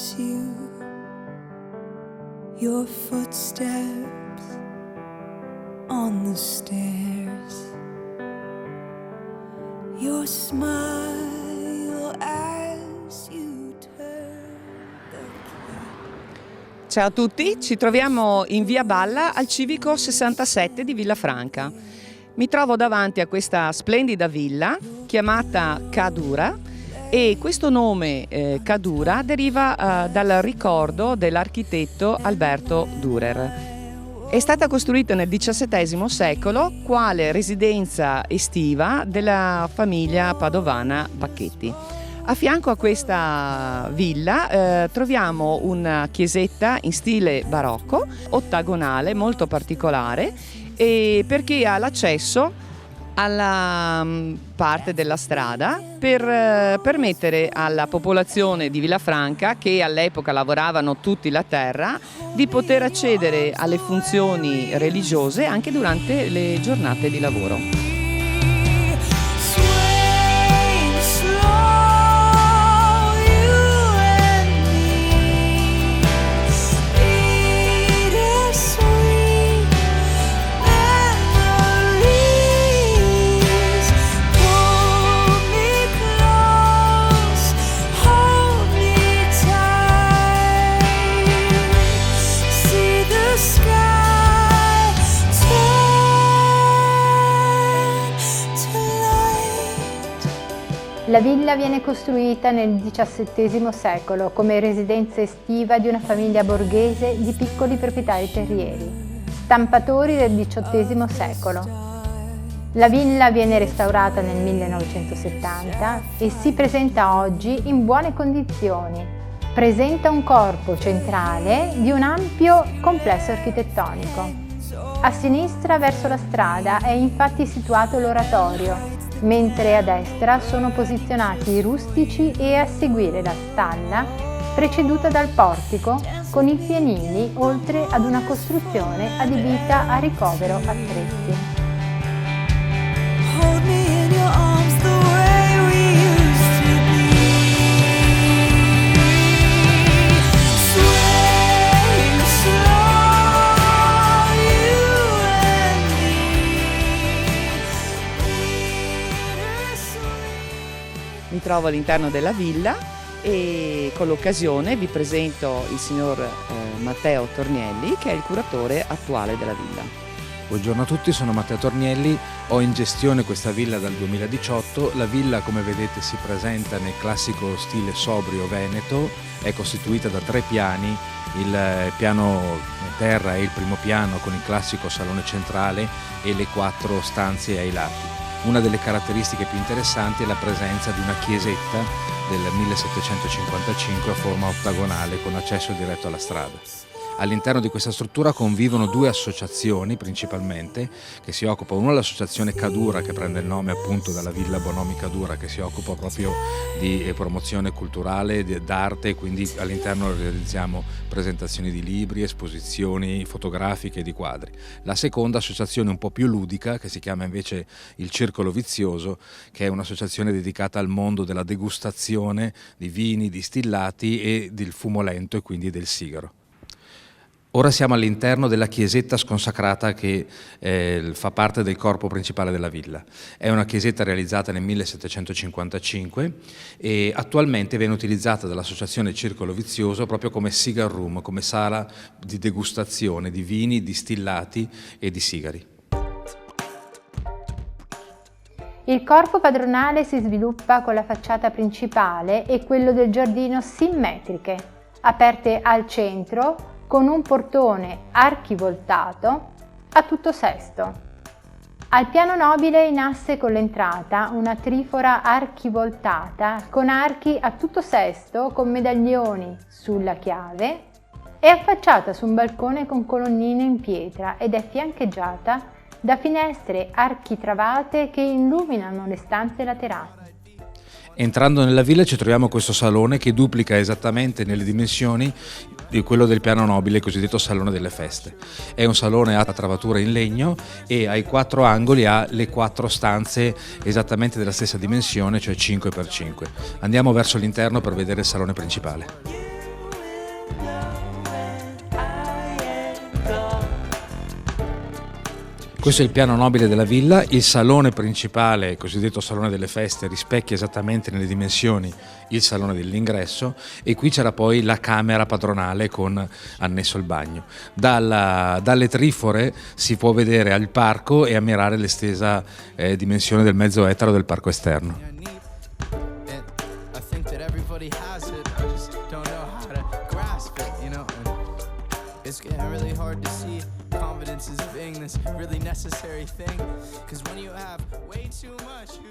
miss you, your footsteps on the stairs, your smile as you turn the key. Ciao a tutti, ci troviamo in via Balla al civico 67 di Villafranca. Mi trovo davanti a questa splendida villa chiamata Cadura e questo nome Cadura deriva dal ricordo dell'architetto Alberto Dürer. È stata costruita nel XVII secolo quale residenza estiva della famiglia padovana Bacchetti. A fianco a questa villa troviamo una chiesetta in stile barocco, ottagonale, molto particolare, e perché ha l'accesso alla parte della strada per permettere alla popolazione di Villafranca, che all'epoca lavoravano tutti la terra, di poter accedere alle funzioni religiose anche durante le giornate di lavoro. La villa viene costruita nel XVII secolo come residenza estiva di una famiglia borghese di piccoli proprietari terrieri, stampatori del XVIII secolo. La villa viene restaurata nel 1970 e si presenta oggi in buone condizioni. Presenta un corpo centrale di un ampio complesso architettonico. A sinistra, verso la strada, è infatti situato l'oratorio, mentre a destra sono posizionati i rustici e a seguire la stalla, preceduta dal portico con i fienili, oltre ad una costruzione adibita a ricovero attrezzi. Mi trovo all'interno della villa e con l'occasione vi presento il signor Matteo Tornielli, che è il curatore attuale della villa. Buongiorno a tutti, sono Matteo Tornielli, ho in gestione questa villa dal 2018. La villa, come vedete, si presenta nel classico stile sobrio veneto, è costituita da 3 piani, il piano terra è il primo piano con il classico salone centrale e le 4 stanze ai lati. Una delle caratteristiche più interessanti è la presenza di una chiesetta del 1755 a forma ottagonale con accesso diretto alla strada. All'interno di questa struttura convivono 2 associazioni principalmente che si occupano, una l'associazione Cadura, che prende il nome appunto dalla villa Bonomi Cadura, che si occupa proprio di promozione culturale, d'arte, quindi all'interno realizziamo presentazioni di libri, esposizioni fotografiche di quadri. La seconda associazione un po' più ludica, che si chiama invece il Circolo Vizioso, che è un'associazione dedicata al mondo della degustazione di vini, distillati e del fumo lento e quindi del sigaro. Ora siamo all'interno della chiesetta sconsacrata che fa parte del corpo principale della villa. È una chiesetta realizzata nel 1755 e attualmente viene utilizzata dall'associazione Circolo Vizioso proprio come cigar room, come sala di degustazione di vini, distillati e di sigari. Il corpo padronale si sviluppa con la facciata principale e quello del giardino simmetriche, aperte al centro, con un portone archivoltato a tutto sesto. Al piano nobile in asse con l'entrata una trifora archivoltata con archi a tutto sesto con medaglioni sulla chiave è affacciata su un balcone con colonnine in pietra ed è fiancheggiata da finestre architravate che illuminano le stanze laterali. Entrando nella villa ci troviamo questo salone che duplica esattamente nelle dimensioni di quello del piano nobile, il cosiddetto salone delle feste. È un salone a travatura in legno e ai 4 angoli ha le 4 stanze esattamente della stessa dimensione, cioè 5x5. Andiamo verso l'interno per vedere il salone principale. Questo è il piano nobile della villa. Il salone principale, il cosiddetto salone delle feste, rispecchia esattamente nelle dimensioni il salone dell'ingresso, e qui c'era poi la camera padronale con annesso il bagno. Dalle trifore si può vedere al parco e ammirare l'estesa dimensione del mezzo ettaro del parco esterno. It's getting really hard to see confidence is being this really necessary thing, 'cause when you have way too much you